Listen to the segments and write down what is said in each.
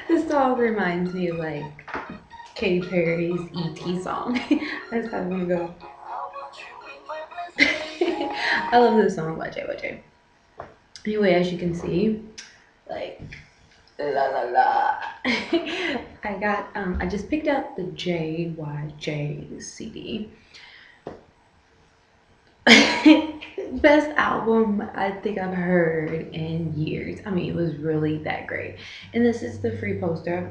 This song reminds me of like Katy Perry's E.T. song. That's how I want to go. I love this song by JYJ. Anyway, as you can see, like la la la. I just picked up the JYJ CD. Best album I think I've heard in years. I mean, it was really that great. And this is the free poster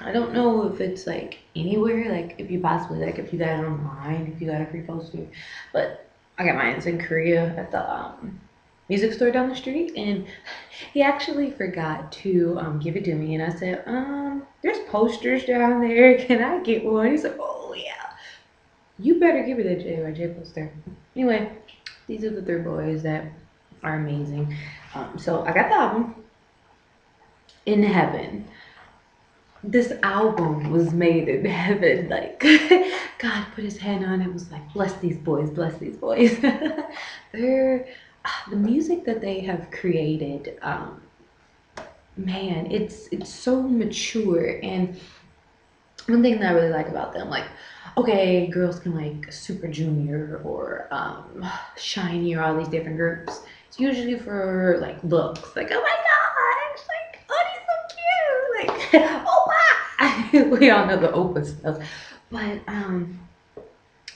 I don't know if it's like anywhere, like if you possibly like if you got it online, if you got a free poster, but I got mine. It's in Korea at the music store down the street, and he actually forgot to give it to me, and I said, there's posters down there. Can I get one? He's like, oh yeah, you better give me that JYJ poster. Anyway, these are the three boys that are amazing. So I got the album In Heaven. This album was made in heaven. Like God put his hand on it, was like, bless these boys, bless these boys. They're the music that they have created, man, it's so mature. And one thing that I really like about them, like, okay, girls can like Super Junior or Shiny or all these different groups. It's usually for like looks, like, oh my gosh, like, oh, he's so cute, like, oh wow. We all know the Opa stuff, but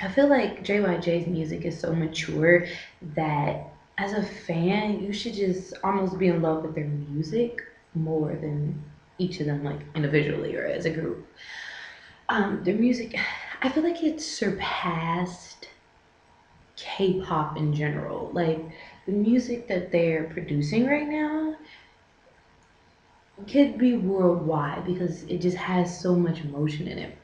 I feel like JYJ's music is so mature that as a fan, you should just almost be in love with their music more than each of them, like individually or as a group. Their music, I feel like it's surpassed K-pop in general. Like the music that they're producing right now could be worldwide because it just has so much emotion in it.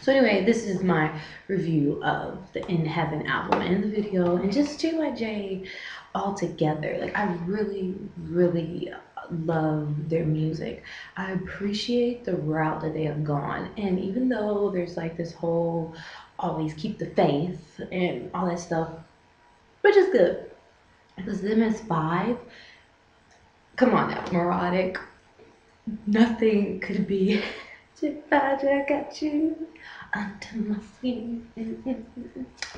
So anyway, this is my review of the In Heaven album and the video and just JYJ all together. Like I really, really love their music. I appreciate the route that they have gone. And even though there's like this whole always keep the faith and all that stuff, which is good. Because them as five, come on now, Neurotic. Nothing could be I got you under my skin.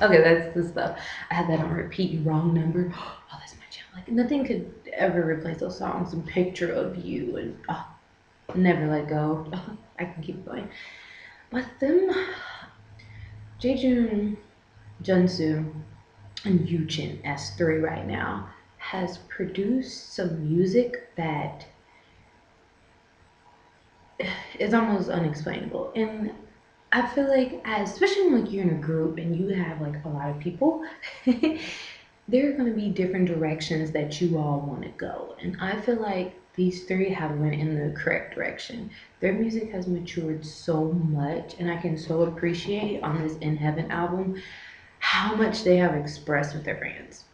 Okay, that's the stuff. I had that on repeat. Wrong number. Oh, that's my jam. Like nothing could ever replace those songs. And Picture of You and Never Let Go. I can keep going. But them, Jaejoon, Junsu, and Yuchin S3 right now has produced some music that is almost unexplainable. And I feel like, especially when like you're in a group and you have like a lot of people, there are going to be different directions that you all want to go. And I feel like these three have went in the correct direction. Their music has matured so much, and I can so appreciate on this In Heaven album how much they have expressed with their fans.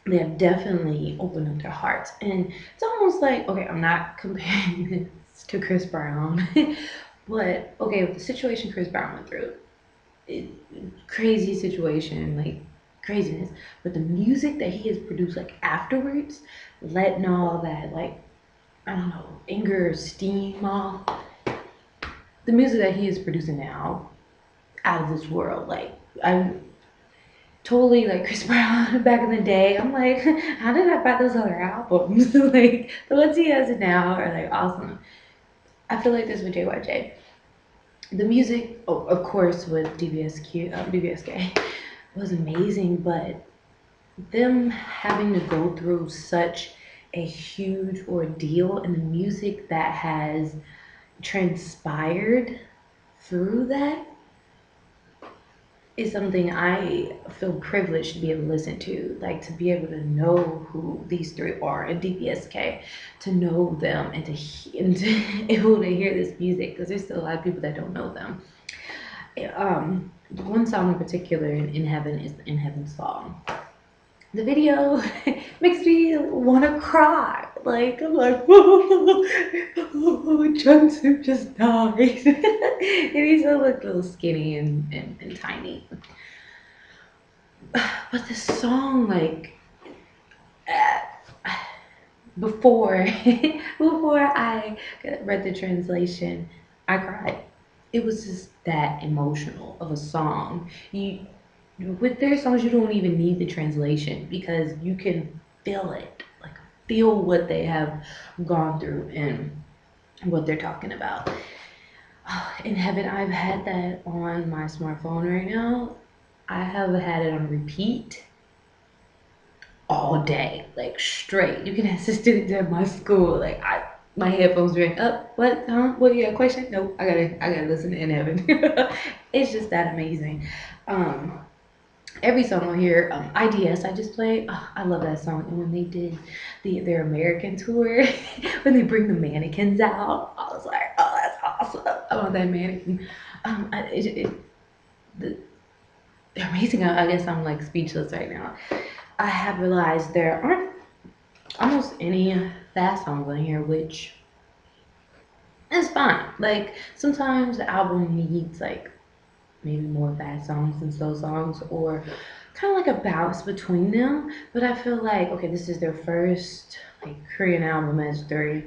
They have definitely opened up their hearts, and it's almost like, okay, I'm not comparing this to Chris Brown, but okay, with the situation Chris Brown went through, crazy situation, like craziness, but the music that he has produced like afterwards, letting all that like, I don't know, anger, steam off, the music that he is producing now, out of this world. Like I'm totally like Chris Brown back in the day. I'm like, how did I buy those other albums? Like the ones he has now are like awesome. I feel like this with JYJ. The music, oh, of course, with DBSK was amazing, but them having to go through such a huge ordeal and the music that has transpired through that is something I feel privileged to be able to listen to, like to be able to know who these three are and DBSK, to know them and to able to hear this music, because there's still a lot of people that don't know them. One song in particular in Heaven is the In Heaven song. The video makes me want to cry. Like I'm like, oh, Junsu just died, and he's so like little skinny and tiny. But the song, like, before before I read the translation, I cried. It was just that emotional of a song. You with their songs, you don't even need the translation because you can feel it, like feel what they have gone through and what they're talking about. In heaven, I've had that on my smartphone right now. I have had it on repeat all day, like straight. You can ask the students at my school. Like my headphones ring up. What? Huh? What? You got a question? Nope. I gotta listen in heaven. It's just that amazing. Um, every song on here, IDS I just played. Oh, I love that song. And when they did their American tour, when they bring the mannequins out, I was like, oh, that's awesome. I want that mannequin. The, they're amazing. I guess I'm like speechless right now. I have realized there aren't almost any fast songs on here, which is fine. Like sometimes the album needs like maybe more fast songs than slow songs, or kind of like a balance between them. But I feel like okay, this is their first like Korean album as three.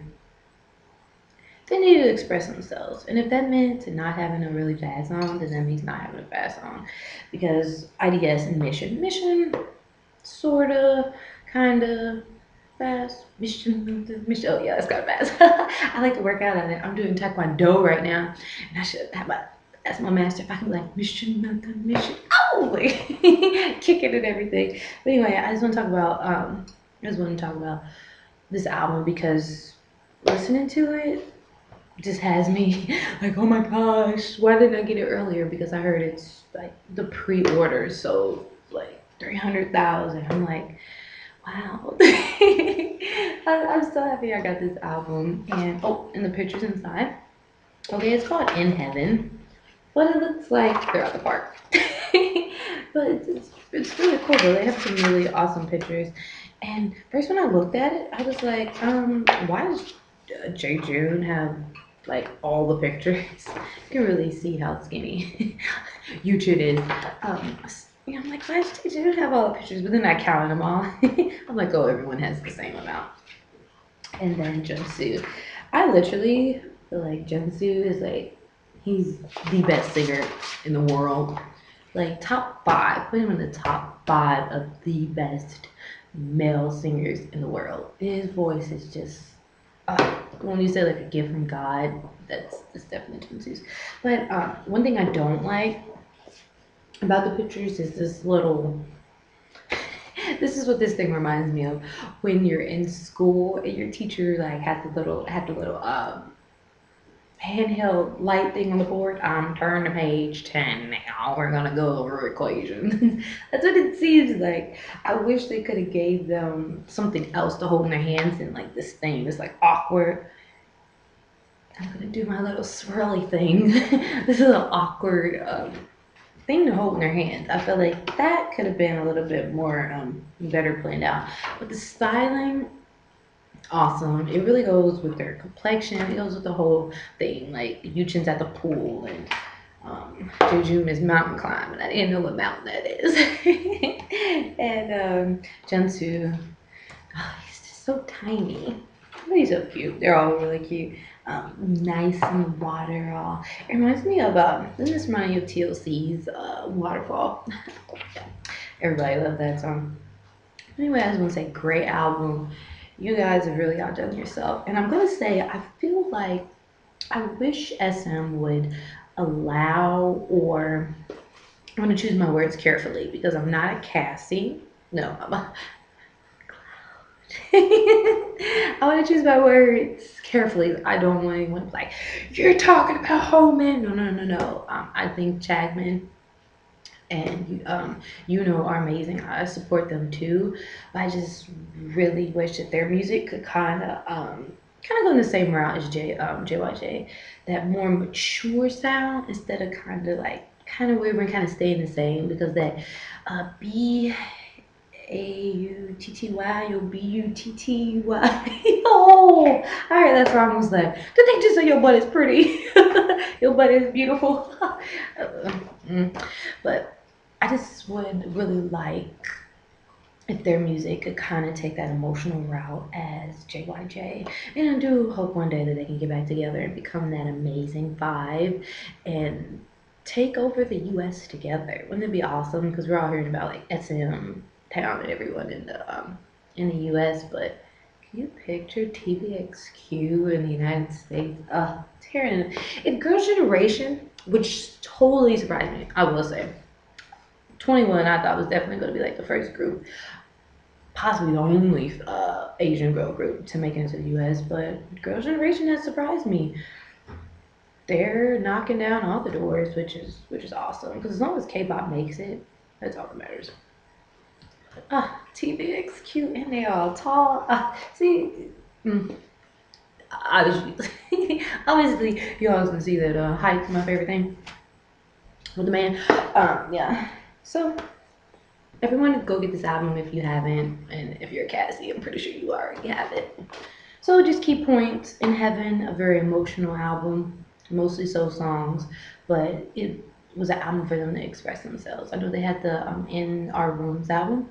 They need to express themselves, and if that meant not having a really fast song, then that means not having a fast song, because IDS and Mission sorta, kinda fast. Mission. Oh yeah, that's kind of fast. I like to work out at it. I'm doing Taekwondo right now, and I should have my. That's my master. If I can be like mission, oh, like kicking and everything. But anyway, I just want to talk about this album because listening to it just has me like, oh my gosh, why didn't I get it earlier? Because I heard it's like the pre-order, so like 300,000. I'm like, wow. I'm so happy I got this album. And oh, and the pictures inside. Okay, it's called In Heaven. What it looks like, they're at the park. But it's really cool though. They have some really awesome pictures. And first when I looked at it, I was like, why does J June have like all the pictures? You can really see how skinny YouTube is. I'm like, why does J June have all the pictures? But then I counted them all. I'm like, oh, everyone has the same amount. And then Junsu. I literally feel like Junsu is like, he's the best singer in the world. Like top 5. Put him in the top 5 of the best male singers in the world. His voice is just when you say like a gift from God, that's definitely Junsu's. But one thing I don't like about the pictures is this little. This is what this thing reminds me of when you're in school and your teacher like had the little handheld light thing on the board. Turn to page 10 now. We're gonna go over equations. That's what it seems like. I wish they could have gave them something else to hold in their hands than like this thing. It's like awkward. I'm gonna do my little swirly thing. This is an awkward thing to hold in their hands. I feel like that could have been a little bit more better planned out. But the styling, awesome. It really goes with their complexion. It goes with the whole thing. Like Yuchin's at the pool and Jejun is mountain climbing. I didn't know what mountain that is. And Junsu, oh, he's just so tiny. But he's so cute. They're all really cute. Nice in the water. All it reminds me of doesn't this remind you of TLC's Waterfall? Everybody loves that song. Anyway, I just want to say great album. You guys have really outdone yourself. And I'm gonna say I feel like I wish SM would allow, or I'm gonna choose my words carefully because I'm not a Cassie. No, I'm a I want to choose my words carefully. I don't want anyone to be like, you're talking about Holman. No. I think Chagman and are amazing. I support them too. But I just really wish that their music could kind of go in the same route as JYJ. That more mature sound instead of kind of weird and kind of staying the same, because that B-A-U-T-T-Y, your B-U-T-T-Y. Oh, all right, that's where I was like, did they just say your butt is pretty? Your butt is beautiful. But I just would really like if their music could kind of take that emotional route as JYJ. And I do hope one day that they can get back together and become that amazing five and take over the US together. Wouldn't it be awesome? Because we're all hearing about like SM Town and everyone in the US, but can you picture TVXQ in the United States? Tearing. If Girls' Generation, which totally surprised me, I will say. 21 I thought was definitely going to be like the first group, possibly the only Asian girl group to make it into the US, but Girls' Generation has surprised me. They're knocking down all the doors, which is awesome. Because as long as K-pop makes it, that's all that matters. TVXQ and they all tall. See, obviously, obviously, you always gonna see that height's my favorite thing with the man. Yeah. So everyone go get this album if you haven't, and if you're a Cassie, I'm pretty sure you already have it. So just Key Points in Heaven, a very emotional album, mostly soul songs, but it was an album for them to express themselves. I know they had the In Our Rooms album,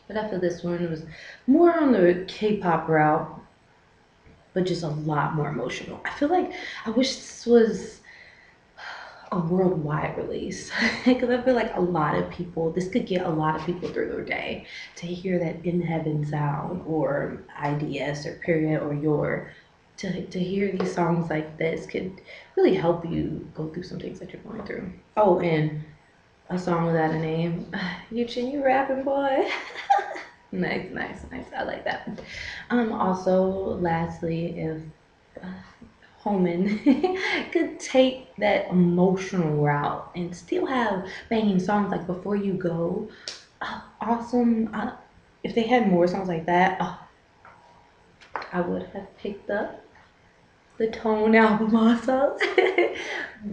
but I feel this one was more on the K-pop route, but just a lot more emotional. I feel like I wish this was a worldwide release because I feel like a lot of people, this could get a lot of people through their day to hear that In Heaven sound or IDS or Period or Your, to hear these songs like this could really help you go through some things that you're going through. Oh, and a song without a name. You rapping, boy. Nice, nice, nice. I like that. Also, lastly, if Holman could take that emotional route and still have banging songs like Before You Go, awesome. If they had more songs like that, I would have picked up the Tone album also.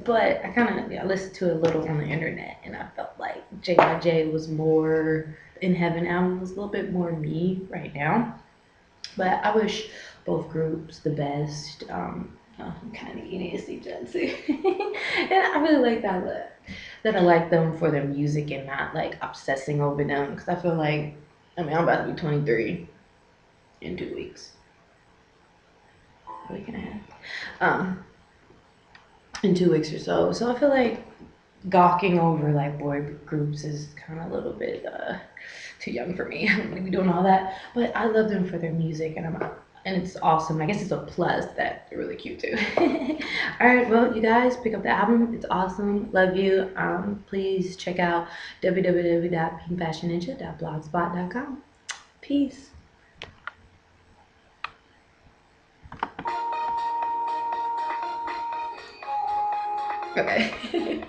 But I kind of listened to it a little on the internet and I felt like JYJ was more, In Heaven album was a little bit more me right now. But I wish both groups the best. I'm kind of eating a CJES too. And I really like that I like them for their music and not like obsessing over them. Because I feel like, I mean, I'm about to be 23 in 2 weeks. A week and a half. In 2 weeks or so. So I feel like gawking over like boy groups is kind of a little bit too young for me. I don't want to be doing all that. But I love them for their music and it's awesome. I guess it's a plus that they're really cute too. All right, well, you guys pick up the album. It's awesome. Love you. Please check out www.pinkfashionninja.blogspot.com. Peace. Okay.